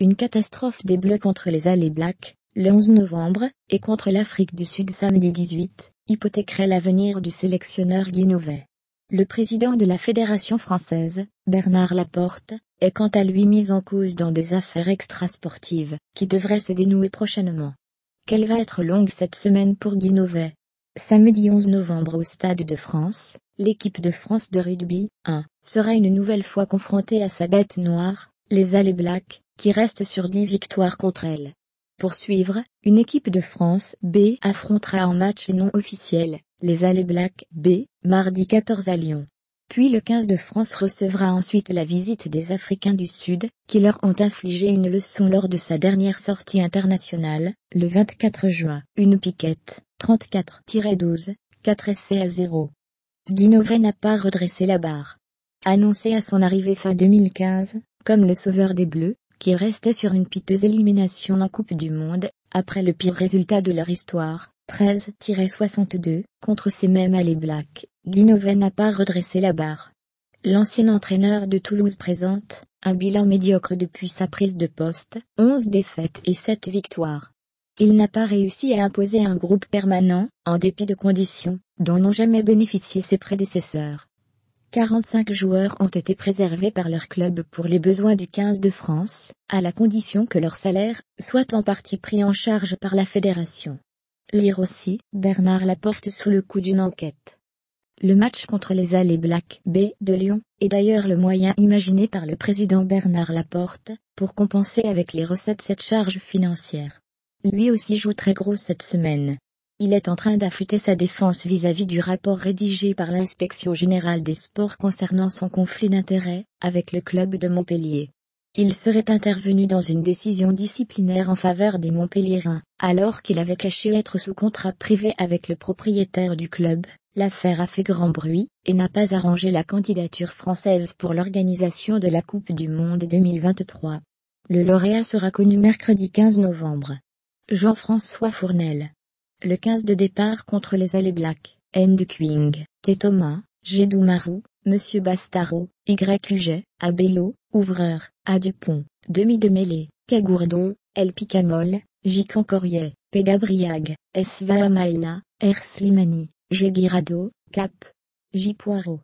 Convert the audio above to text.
Une catastrophe des Bleus contre les All Blacks, le 11 novembre, et contre l'Afrique du Sud samedi 18, hypothéquerait l'avenir du sélectionneur guinéen. Le président de la Fédération française, Bernard Laporte, est quant à lui mis en cause dans des affaires extrasportives, qui devraient se dénouer prochainement. Quelle va être longue cette semaine pour Guinovet? Samedi 11 novembre au Stade de France, l'équipe de France de rugby 1 sera une nouvelle fois confrontée à sa bête noire, les All Blacks, qui restent sur 10 victoires contre elle. Pour suivre, une équipe de France B affrontera en match non officiel, les All Blacks B, mardi 14 à Lyon. Puis le 15 de France recevra ensuite la visite des Africains du Sud, qui leur ont infligé une leçon lors de sa dernière sortie internationale, le 24 juin. Une piquette, 34-12, 4 essais à 0. Guinovet n'a pas redressé la barre. Annoncé à son arrivée fin 2015, comme le sauveur des Bleus, qui restait sur une piteuse élimination en Coupe du Monde, après le pire résultat de leur histoire, 13-62, contre ces mêmes All Blacks, Guinovet n'a pas redressé la barre. L'ancien entraîneur de Toulouse présente un bilan médiocre depuis sa prise de poste, 11 défaites et 7 victoires. Il n'a pas réussi à imposer un groupe permanent, en dépit de conditions dont n'ont jamais bénéficié ses prédécesseurs. 45 joueurs ont été préservés par leur club pour les besoins du 15 de France, à la condition que leur salaire soit en partie pris en charge par la fédération. Lire aussi, Bernard Laporte sous le coup d'une enquête. Le match contre les All Blacks B de Lyon est d'ailleurs le moyen imaginé par le président Bernard Laporte, pour compenser avec les recettes cette charge financière. Lui aussi joue très gros cette semaine. Il est en train d'affûter sa défense vis-à-vis du rapport rédigé par l'Inspection générale des sports concernant son conflit d'intérêts avec le club de Montpellier. Il serait intervenu dans une décision disciplinaire en faveur des Montpelliérains, alors qu'il avait caché être sous contrat privé avec le propriétaire du club. L'affaire a fait grand bruit, et n'a pas arrangé la candidature française pour l'organisation de la Coupe du Monde 2023. Le lauréat sera connu mercredi 15 novembre. Jean-François Fournel. Le 15 de départ contre les All Blacks, N. de Quing, T. Thomas, G. Doumarou, Monsieur Bastaro, Y. Huget, A. Bello, Ouvreur, A. Dupont, Demi de Mêlée, K. Gourdon, L. Picamol, J. Cancoriet, P. Gabriag, S. Vahamaina, R. Slimani, G. Guirado, Cap, J. Poirot.